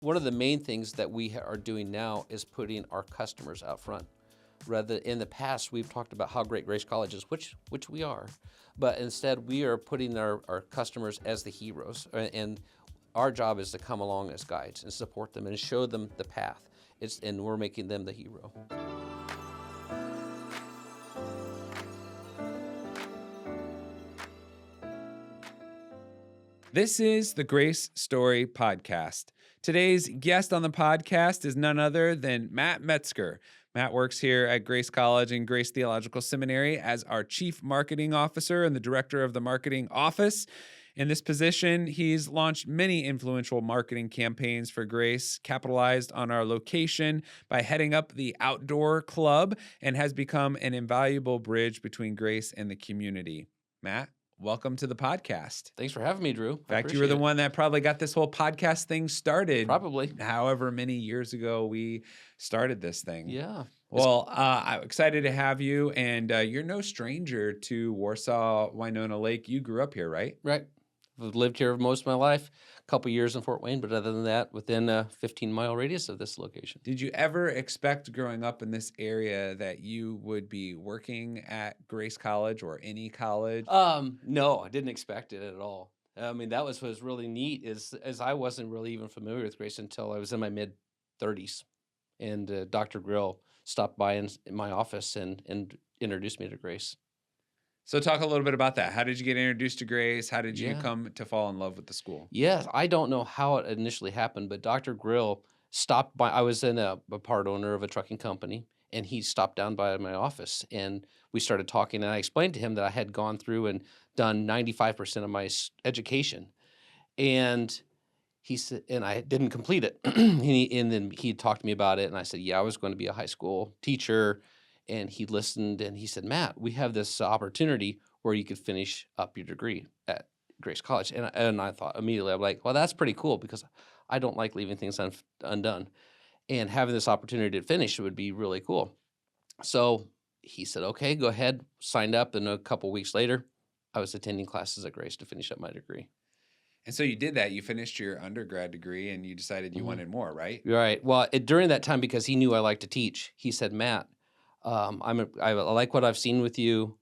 One of the main things that we are doing now is putting our customers out front. Rather, in the past, we've talked about how great Grace College is, which we are, but instead we are putting our customers as the heroes, and our job is to come along as guides and support them and show them the path. And we're making them the hero. This is the Grace Story Podcast. Today's guest on the podcast is none other than Matt Metzger. Matt works here at Grace College and Grace Theological Seminary as our Chief Marketing Officer and the Director of the Marketing Office. In this position, he's launched many influential marketing campaigns for Grace, capitalized on our location by heading up the Outdoor Club, and has become an invaluable bridge between Grace and the community. Matt, welcome to the podcast. Thanks for having me, Drew. In fact, you were the one that probably got this whole podcast thing started. Probably. However many years ago we started this thing. Yeah. Well, I'm excited to have you, and you're no stranger to Warsaw, Winona Lake. You grew up here, right? Right. I've lived here most of my life, a couple years in Fort Wayne, but other than that, within a 15-mile radius of this location. Did you ever expect growing up in this area that you would be working at Grace College or any college? No, I didn't expect it at all. I mean, that was really neat is I wasn't really even familiar with Grace until I was in my mid-30s. And Dr. Grill stopped by in my office and introduced me to Grace. So talk a little bit about that. How did you get introduced to Grace? How did you come to fall in love with the school? Yes, I don't know how it initially happened, but Dr. Grill stopped by. I was in a part owner of a trucking company, and he stopped down by my office, and we started talking, and I explained to him that I had gone through and done 95% of my education, and he said, and I didn't complete it. And then he talked to me about it, and I said, yeah, I was going to be a high school teacher. And he listened, and he said, Matt, we have this opportunity where you could finish up your degree at Grace College. And I thought immediately, I'm like, well, that's pretty cool because I don't like leaving things undone. And having this opportunity to finish would be really cool. So he said, okay, go ahead, signed up. And a couple weeks later, I was attending classes at Grace to finish up my degree. And so you did that. You finished your undergrad degree, and you decided you wanted more, right? Right. Well, during that time, because he knew I liked to teach, he said, Matt, I like what I've seen with you.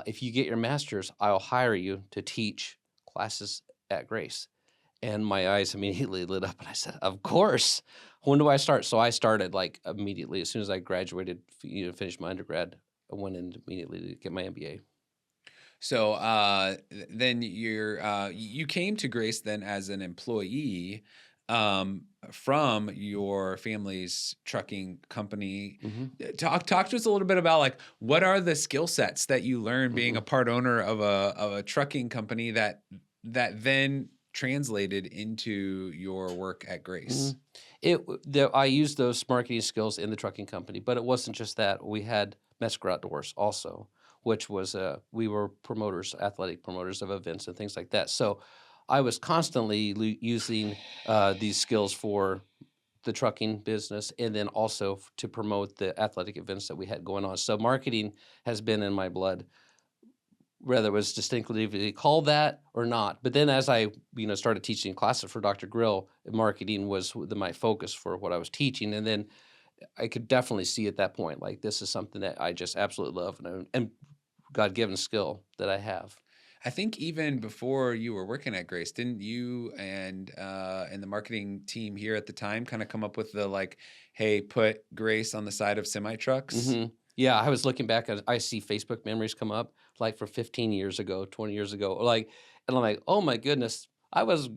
If you get your master's, I'll hire you to teach classes at Grace. And my eyes immediately lit up, and I said, of course. When do I start? So I started like immediately. As soon as I graduated, finished my undergrad, I went in immediately to get my MBA. So then you came to Grace then as an employee from your family's trucking company. Mm-hmm. Talk to us a little bit about like what are the skill sets that you learned being a part owner of a trucking company that then translated into your work at Grace? I used those marketing skills in the trucking company, but it wasn't just that. We had Metzger Outdoors also, which was we were promoters, athletic promoters of events and things like that. So I was constantly using these skills for the trucking business and then also to promote the athletic events that we had going on. So marketing has been in my blood, whether it was distinctly called that or not. But then as I started teaching classes for Dr. Grill, marketing was my focus for what I was teaching. And then I could definitely see at that point, like this is something that I just absolutely love and God-given skill that I have. I think even before you were working at Grace, didn't you and the marketing team here at the time kind of come up with the like, hey, put Grace on the side of semi-trucks? Mm-hmm. Yeah, I was looking back, I see Facebook memories come up like from 15 years ago, 20 years ago, and I'm like, oh my goodness, I was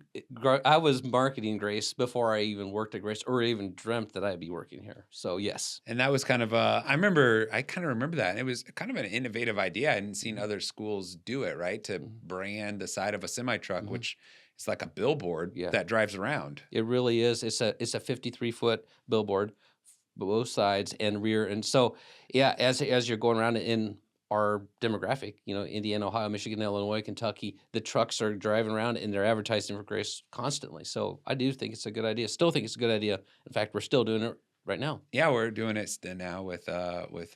marketing Grace before I even worked at Grace or even dreamt that I'd be working here. So yes. And that was kind of I kind of remember that. It was kind of an innovative idea. I hadn't seen other schools do it, right? To brand the side of a semi-truck, which is like a billboard that drives around. It really is. It's a 53-foot billboard, both sides and rear. And so, yeah, as you're going around in our demographic, Indiana, Ohio, Michigan, Illinois, Kentucky, the trucks are driving around and they're advertising for Grace constantly. So I do think it's a good idea. Still think it's a good idea. In fact, we're still doing it right now. Yeah, we're doing it now with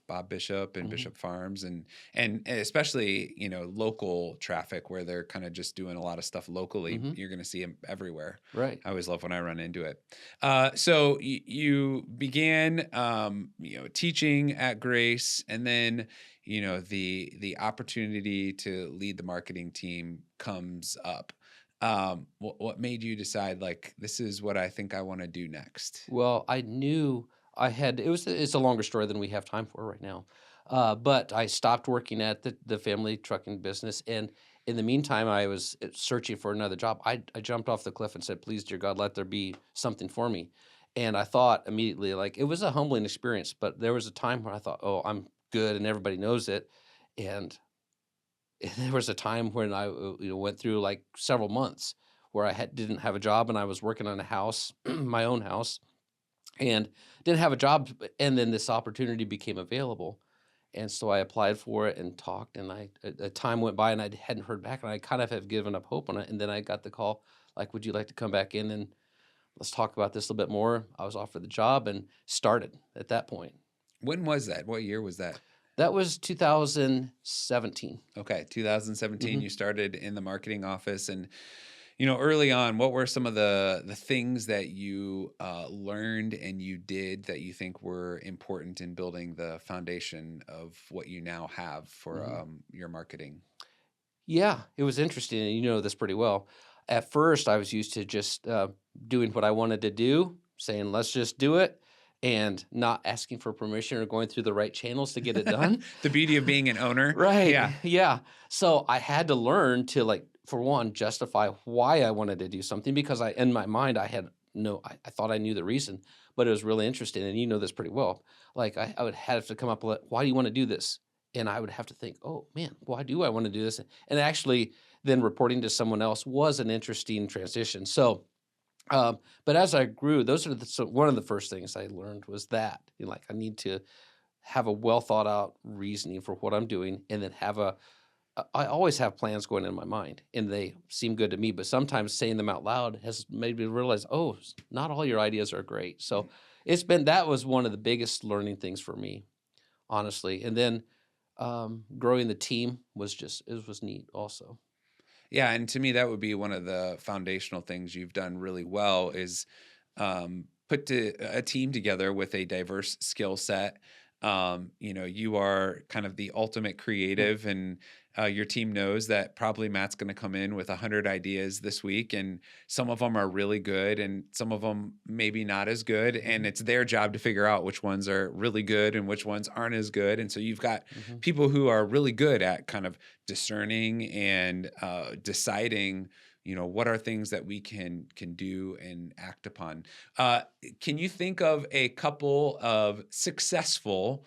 Bob Bishop and Hmm. Bishop Farms and especially, local traffic where they're kind of just doing a lot of stuff locally. Hmm. You're going to see them everywhere. Right. I always love when I run into it. So you began, teaching at Grace, and then, the opportunity to lead the marketing team comes up. What made you decide, like, this is what I think I want to do next? Well, I knew I had it's a longer story than we have time for right now. But I stopped working at the family trucking business, and in the meantime, I was searching for another job. I jumped off the cliff and said, "Please, dear God, let there be something for me." And I thought immediately, like it was a humbling experience, but there was a time where I thought, "Oh, I'm good, and everybody knows it." And there was a time when I went through like several months where didn't have a job, and I was working on a house, my own house, and didn't have a job, and then this opportunity became available, and so I applied for it and talked, and a time went by, and I hadn't heard back, and I kind of have given up hope on it, and then I got the call, like, "Would you like to come back in and let's talk about this a little bit more?" I was offered the job and started at that point. When was that? What year was that? That was 2017. Okay, 2017, Mhm. you started in the marketing office, and early on, what were some of the things that you learned and you did that you think were important in building the foundation of what you now have for Mhm. your marketing? Yeah, it was interesting, and you know this pretty well. At first, I was used to just doing what I wanted to do, saying, "Let's just do it," and not asking for permission or going through the right channels to get it done. The beauty of being an owner. Right. Yeah. Yeah. So I had to learn to, like, for one, justify why I wanted to do something because in my mind, I thought I knew the reason, but it was really interesting. And you know this pretty well. Like, I would have to come up with, why do you want to do this? And I would have to think, oh man, why do I want to do this? And actually, then reporting to someone else was an interesting transition. So, but as I grew, so one of the first things I learned was that, like, I need to have a well thought out reasoning for what I'm doing, and then I always have plans going in my mind, and they seem good to me, but sometimes saying them out loud has made me realize, oh, not all your ideas are great. So that was one of the biggest learning things for me, honestly. And then growing the team it was neat also. Yeah, and to me, that would be one of the foundational things you've done really well is a team together with a diverse skill set. You are kind of the ultimate Hmm. creative, and your team knows that probably Matt's going to come in with 100 ideas this week, and some of them are really good, and some of them maybe not as good. And Hmm. it's their job to figure out which ones are really good and which ones aren't as good. And so you've got Hmm. people who are really good at kind of discerning and deciding what are things that we can do and act upon. uh, can you think of a couple of successful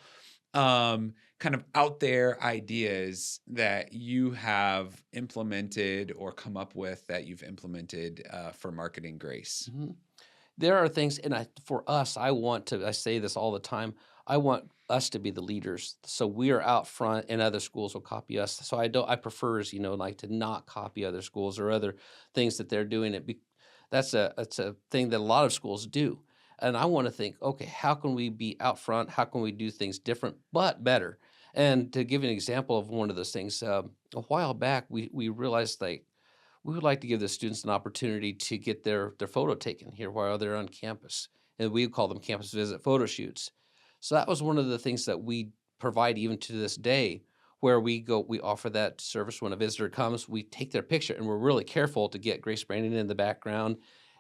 kind of out there ideas that you have implemented or come up with that you've implemented for marketing Grace? Hmm. There are things, and for us, I say this all the time. I want us to be the leaders. So we are out front and other schools will copy us. So I prefer, like to not copy other schools or other things that they're doing that's a thing that a lot of schools do. And I want to think, okay, how can we be out front? How can we do things different but better? And to give you an example of one of those things, a while back we realized, like, we would like to give the students an opportunity to get their photo taken here while they're on campus, and we call them campus visit photo shoots. So that was one of the things that we provide even to this day, where we offer that service when a visitor comes. We take their picture, and we're really careful to get Grace Brandon in the background,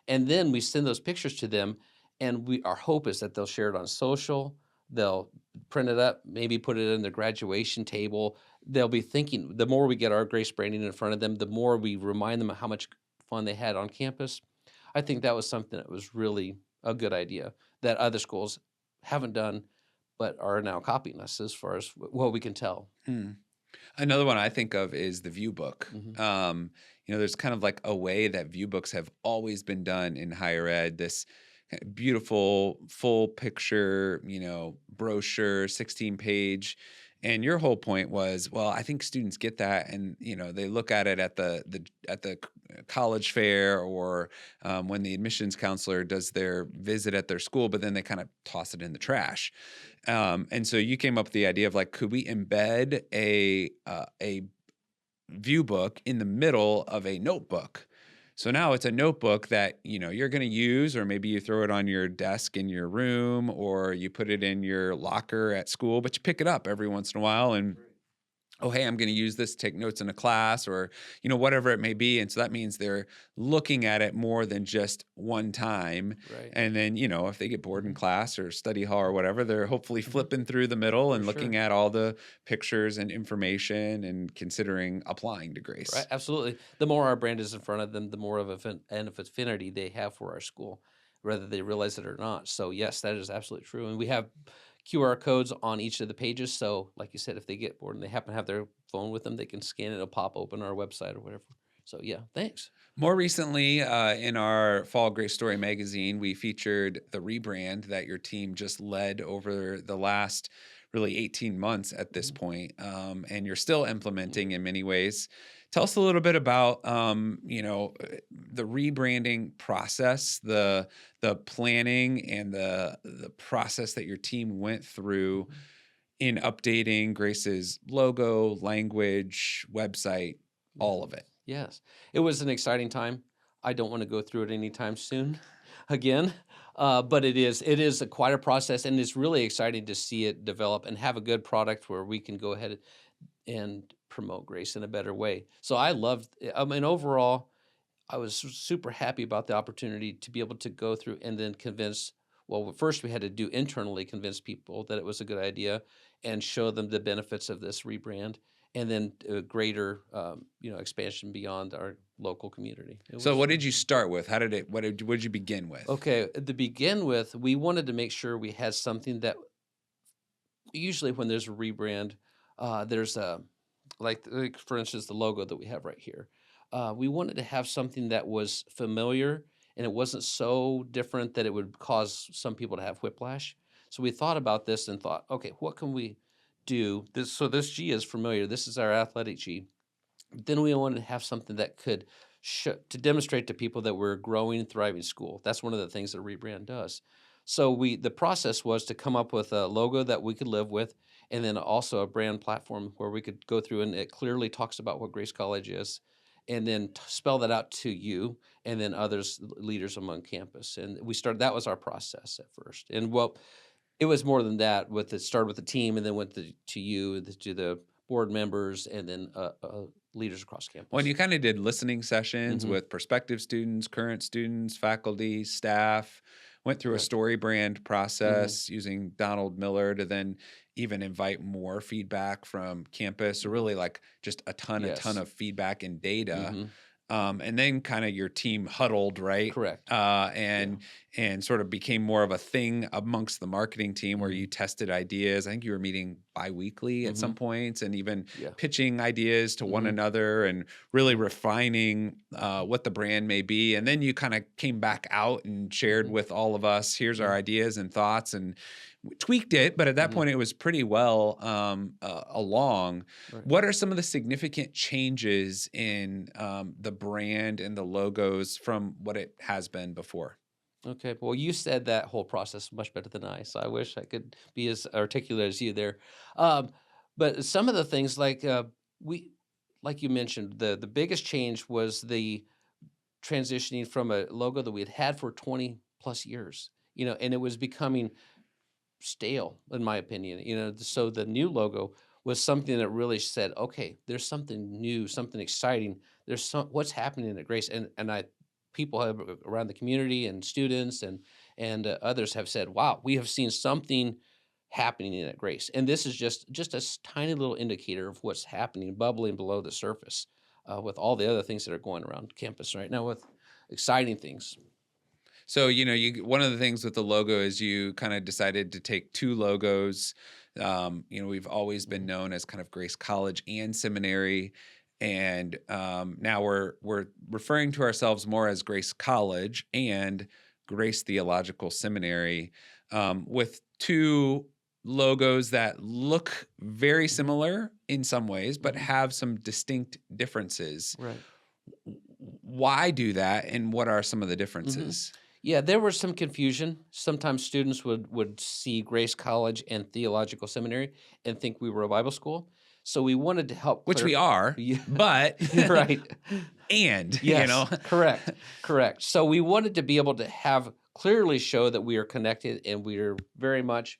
and then we send those pictures to them. And our hope is that they'll share it on social. They'll print it up, maybe put it in their graduation table. They'll be thinking, the more we get our Grace Branding in front of them, the more we remind them of how much fun they had on campus. I think that was something that was really a good idea that other schools haven't done, but are now copying us as far as what we can tell. Hmm. Another one I think of is the view book. Hmm. There's kind of like a way that view books have always been done in higher ed. This beautiful full picture, brochure, 16 page. And your whole point was, well, I think students get that, and they look at it at the college fair, or when the admissions counselor does their visit at their school, but then they kind of toss it in the trash. And so you came up with the idea of, like, could we embed a view book in the middle of a notebook? So now it's a notebook that you're going to use, or maybe you throw it on your desk in your room, or you put it in your locker at school, but you pick it up every once in a while and, oh, hey, I'm going to use this to take notes in a class, or whatever it may be. And so that means they're looking at it more than just one time. Right. And then if they get bored in Mhm. class or study hall or whatever, they're hopefully Mhm. flipping through the middle For and looking sure. at all the pictures and information and considering applying to Right, Grace. absolutely. The more our brand is in front of them, the more of an affinity they have for our school, whether they realize it or not. So yes, that is absolutely true. And we have QR codes on each of the pages. So like you said, if they get bored and they happen to have their phone with them, they can scan it, it'll pop open our website or whatever. So yeah, thanks. More recently, in our Fall Grace Story magazine, we featured the rebrand that your team just led over the last really 18 months at this Mhm. point, and you're still Yeah. implementing in many ways. Tell us a little bit about the rebranding process, the planning, and the process that your team went through Mhm. in updating Grace's logo, language, website, Yes. all of it. Yes. It was an exciting time. I don't want to go through it anytime soon again. But it is quite a process, and it's really exciting to see it develop and have a good product where we can go ahead and promote Grace in a better way. So I loved I mean, overall, I was super happy about the opportunity to be able to go through and then convince. Well, first we had to do internally convince people that it was a good idea and show them the benefits of this rebrand, and then a greater, expansion beyond our local community. It So was what did you start with? How did it what did you begin with? okay. To begin with, we wanted to make sure we had something that usually when there's a rebrand, there's a like for instance the logo that we have right here. We wanted to have something that was familiar and it wasn't so different that it would cause some people to have whiplash. So we thought about this and thought, okay, what can we do? This G is familiar. This is our athletic G. But then we wanted to have something that could to demonstrate to people that we're a growing, thriving school. That's one of the things that rebrand does. So the process was to come up with a logo that we could live with, and then also a brand platform where we could go through and it clearly talks about what Grace College is, and then spell that out to you and then others leaders among campus. And we started that was our process at first. And well, it was more than that. With it started with the team, and then went to you, to the board members, and then leaders across When campus. you kind of did listening sessions Hmm. with prospective students, current students, faculty, staff, went through a Correct. story brand Hmm. process using Donald Miller to then even invite more feedback from campus. So Hmm. really, like, just a ton Yes. of feedback and data. Hmm. And then kind of your team huddled, right? Correct. Uh, Yeah. and and sort of became more of a thing amongst the marketing team where Hmm. you tested ideas. I think you were meeting biweekly at Hmm. some points, and even Yeah. pitching ideas to one Hmm. another and really Yeah. refining what the brand may be. And then you kind of came back out and shared Hmm. with all of us, here's our Yeah. ideas and thoughts, and we tweaked it. But at that Hmm. point, it was pretty well along. Right. What are some of the significant changes in the brand and the logos from what it has been before? Okay. Well, you said that whole process much better than I, so I wish I could be as articulate as you there. Um, but some of the things we, like you mentioned, the biggest change was the transitioning from a logo that we had had for 20 plus years, and it was becoming stale, in my opinion. So the new logo was something that really said, okay, there's something new, something exciting. There's what's happening at Grace, and I people have around the community and students and others have said, wow, we have seen something happening at Grace, and this is just a tiny little indicator of what's happening, bubbling below the surface, with all the other things that are going around campus right now with exciting things. So, you one of the things with the logo is you kind of decided to take two logos. We've always been Mhm. known as kind of Grace College and Seminary, and now we're referring to ourselves more as Grace College and Grace Theological Seminary, with two. logos that look very Mhm. similar in some ways, but Mhm. have some distinct differences. Right. Why do that, and what are some of the Mhm. differences? Yeah, there was some confusion. Sometimes students would see Grace College and Theological Seminary and think we were a Bible school. So we wanted to help Which we clear. are, Yeah, but right. and, Yes, correct, correct. So we wanted to be able to have clearly show that we are connected and we are very much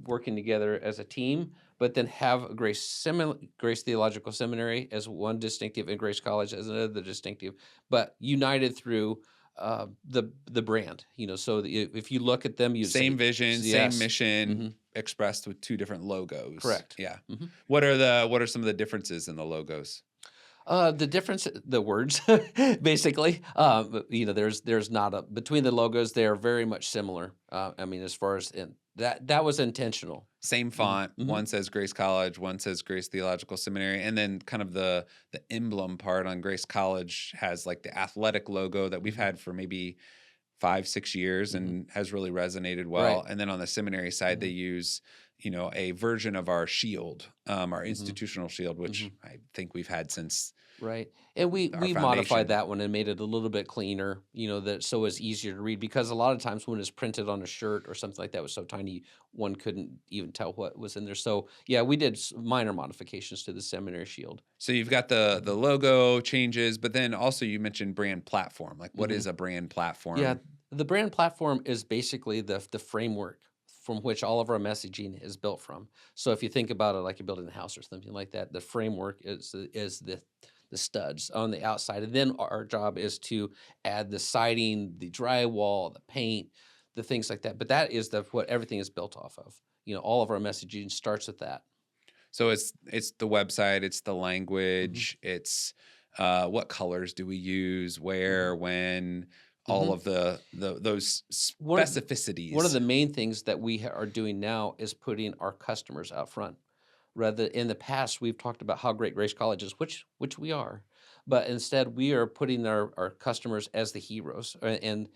working together as a team, but then have a Grace Theological Seminary as one distinctive and Grace College as another distinctive, but united through the brand. So if you look at them, you'd same say vision, same yes. mission Hmm. expressed with two different logos. Correct. Yeah. Hmm. What are some of the differences in the logos? The difference, the words, basically. There's not a between the logos. They are very much similar. I mean, as far as that was intentional. Same Hmm. font. Hmm. One says Grace College, one says Grace Theological Seminary, and then kind of the emblem part on Grace College has like the athletic logo that we've Hmm. had for maybe 5, 6 years Hmm. and has really resonated well. Right. And then on the seminary side, they Hmm. use a version of our shield, our Hmm. institutional shield, Hmm. which I think we've had since Right. And we our we modified foundation. that one and made it a little bit cleaner. That so it's easier to read because a lot of times when it's printed on a shirt or something like that was so tiny one couldn't even tell what was in there. So yeah, we did minor modifications to the seminary shield. So you've got the Hmm. logo changes, but then also you mentioned brand platform. Like, what Hmm. is a brand Yeah, platform? the brand platform is basically the framework from which all of our messaging is built from. So if you think about it like you're building a house or something like that, the framework is the studs on the outside, and then our job is to add the siding, the drywall, the paint, the things like that. But that is what everything is built off of. All of our messaging starts with that. So it's the website, it's the Hmm. language, it's what colors do we use, Hmm. where, when, all Hmm. of those One of the, one of specificities. the main things that we are doing now is putting our customers out front. Rather, in the past, we've talked about how great Grace College is, which we are, but instead we are putting our customers as the heroes, and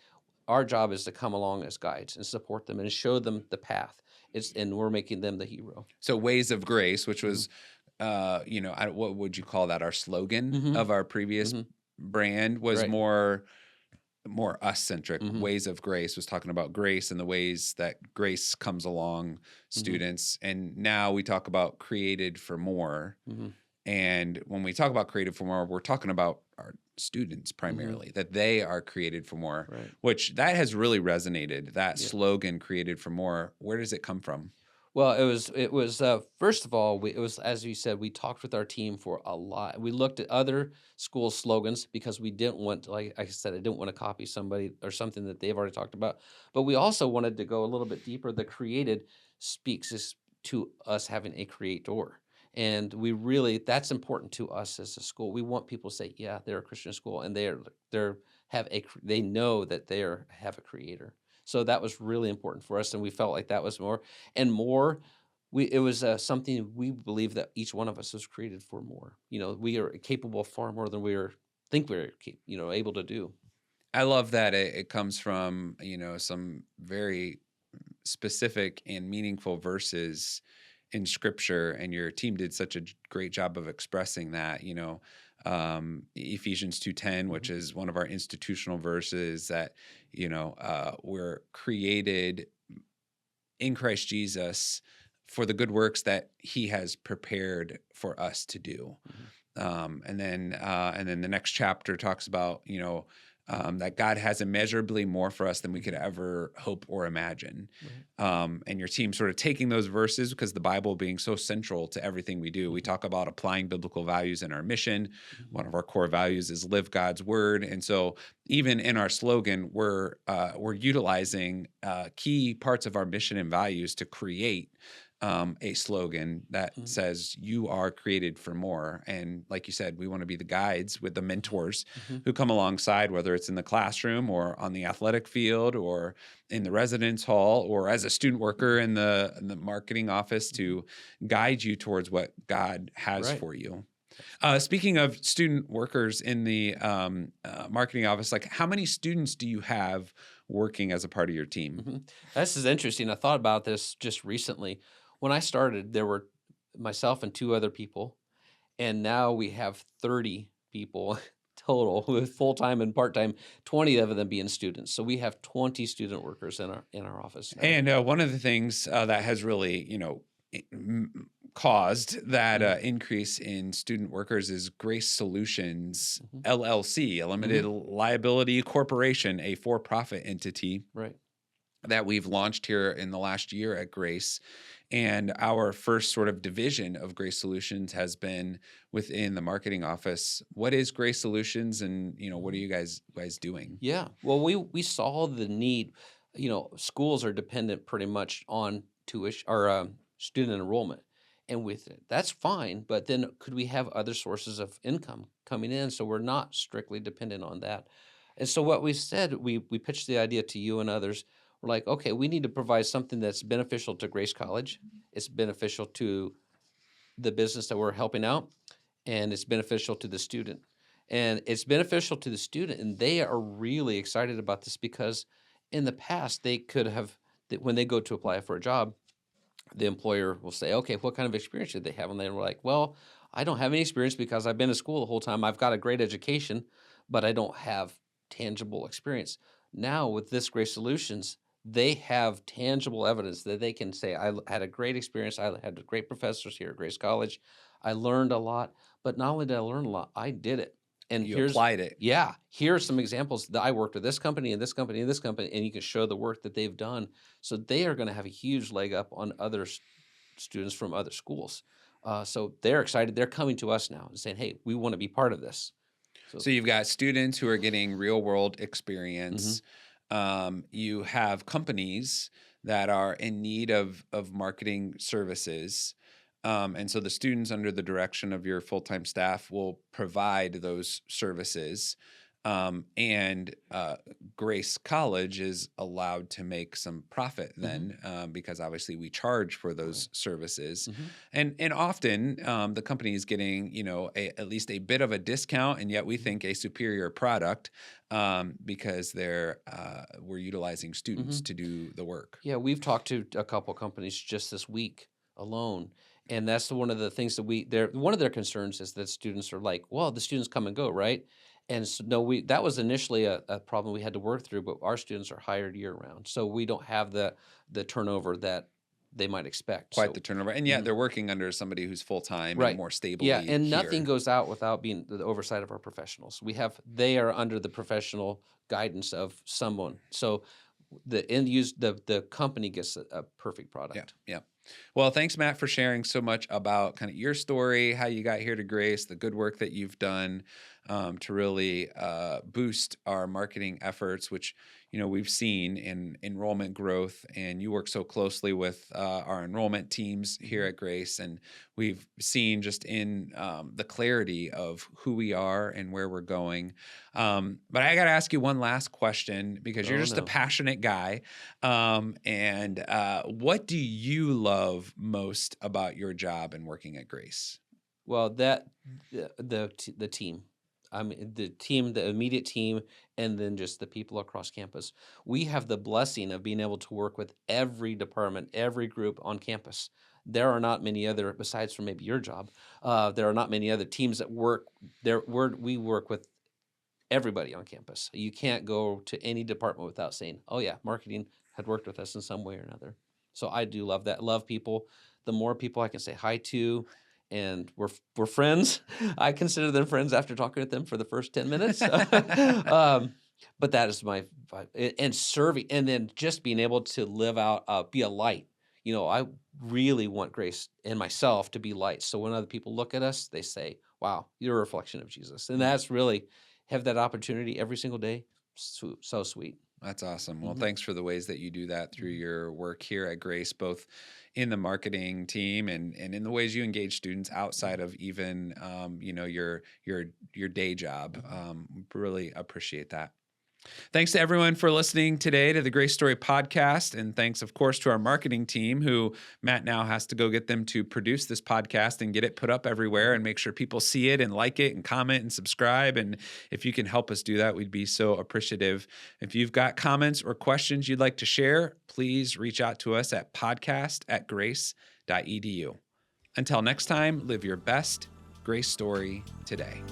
our job is to come along as guides and support them and show them the path. And we're making them the hero. So ways of grace, which Hmm. was what would you call that? Our slogan Hmm. of our previous Hmm. brand was Right. more us centric. Hmm. Ways of grace was talking about grace and the ways that grace comes along Hmm. students. And now we talk about created for more. Hmm. And when we talk about created for more, we're talking about our students Hmm. primarily, that they are created for more, Right. which that has really resonated. That Yeah. slogan, created for more, where does it come from? Well, it was first of all, it was as you said, we talked with our team for a lot. We looked at other school slogans because we didn't want to, like I said, I didn't want to copy somebody or something that they've already talked about. But we also wanted to go a little bit deeper. The created speaks to us having a creator. And we really that's important to us as a school. We want people to say, yeah, they're a Christian school and they know that have a creator. So that was really important for us, and we felt like that was more and more. It was something we believe that each one of us was created for more. We are capable of far more than think we're able to do. I love that it comes from, some very specific and meaningful verses in scripture, and your team did such a great job of expressing that. Ephesians 2:10, which Hmm. is one of our institutional verses, that we're created in Christ Jesus for the good works that he has prepared for us to do. Hmm. And then the next chapter talks about that God has immeasurably more for us than we could Hmm. ever hope or imagine. Right. And your team sort of taking those verses, because the Bible being so central to everything we do. We Hmm. talk about applying biblical values in our mission. Hmm. One of our core values is live God's word, and so even in our slogan, we're utilizing key parts of our mission and values to create a slogan that Hmm. says you are created for more. And like you said, we want to be the guides with the mentors Hmm. who come alongside, whether it's in the classroom or on the athletic field or in the residence hall or as a student worker in the marketing office, Hmm. to guide you towards what God has Right. for you. That's Speaking of student workers in the marketing office, like, how many students do you have working as a part of your team? This is interesting. I thought about this just recently. When I started, there were myself and 2 other people, and now we have 30 people total with full-time and part-time, 20 of them being students. So we have 20 student workers in our office now. And one of the things that has really, caused that Mhm, increase in student workers is Grace Solutions mhm, LLC, a limited mhm, liability corporation, a for-profit entity right. that we've launched here in the last year at Grace. And our first sort of division of Grace Solutions has been within the marketing office. What is Grace Solutions, and what are Mhm. you guys doing? Yeah. Well, we saw the need. Schools are dependent pretty much on tuition or student enrollment, and with it, that's fine. But then, could we have other sources of income coming in so we're not strictly dependent on that? And so, what we said, we pitched the idea to you and others. We're like, okay, we need to provide something that's beneficial to Grace College. It's beneficial to the business that we're helping out, and it's beneficial to the student. And it's beneficial to the student, and they are really excited about this because in the past they could have when they go to apply for a job, the employer will say, "Okay, what kind of experience did they have?" And they were like, "Well, I don't have any experience because I've been in school the whole time. I've got a great education, but I don't have tangible experience." Now with this Great Solutions, they have tangible evidence that they can say, had a great experience. I had great professors here at Grace College. I learned a lot, but not only did I learn a lot, I did it. And You applied it. here are some examples that I worked with this company and this company and this company, and you can show the work that they've done. So they are going to have a huge leg up on other students from other schools. So they're excited. They're coming to us now and saying, "Hey, we want to be part of this." So, So you've got students who are getting real world mhm, experience. You have companies that are in need of marketing services. And so the students, under the direction of your full time staff, will provide those services. And Grace College is allowed to make some profit mhm, then, because obviously we charge for right, those services. mhm, And often the company is getting, at least a bit of a discount, and yet we mhm, think a superior product, because we're utilizing students mhm. to do the work. Yeah, we've talked to a couple companies just this week alone, and that's one of the things that they're one of their concerns is that students are like, well, the students come and go, right? And so, no, we that was initially a problem we had to work through, but our students are hired year round, so we don't have the turnover that they might expect. Quite the So, turnover, and yet mhm, they're working under somebody who's full time and right, more yeah, stably and nothing here. goes out without being the oversight of our professionals. They are under the professional guidance of someone. So the company gets a perfect Yeah, product. yeah. Well, thanks, Matt, for sharing so much about kind of your story, how you got here to Grace, the good work that you've done to really boost our marketing efforts, which we've seen in enrollment growth. And you work so closely with our enrollment teams here Mhm. at Grace, and we've seen just in the clarity of who we are and where we're going. But I got to ask you one last question, because you're Oh, just a no. passionate guy. And what do you love most about your job and working at Grace? Well, the team. I mean, the team, the immediate team, and then just the people across campus. We have the blessing of being able to work with every department, every group on campus. There are not many other, besides from maybe your job, there are not many other teams that work there. We work with everybody on campus. You can't go to any department without saying, "Oh yeah, marketing had worked with us in some way or another." So I do love that. Love people. The more people I can say hi to, and we're friends. I consider them friends after talking with them for the first 10 minutes. But that is my and serving, and then just being able to live out, be a light. I really want Grace and myself to be lights. So when other people look at us, they say, "Wow, you're a reflection of Jesus," and that's really have that opportunity every single day. So sweet. That's awesome. Well, Mhm, thanks for the ways that you do that through mhm, your work here at Grace, both in the marketing team and in the ways you engage students outside mhm, of even your day job. mhm. Really appreciate that. Thanks to everyone for listening today to the Grace Story podcast. And thanks, of course, to our marketing team, who Matt now has to go get them to produce this podcast and get it put up everywhere and make sure people see it and like it and comment and subscribe. And if you can help us do that, we'd be so appreciative. If you've got comments or questions you'd like to share, please reach out to us at podcast@grace.edu. Until next time, live your best Grace story today.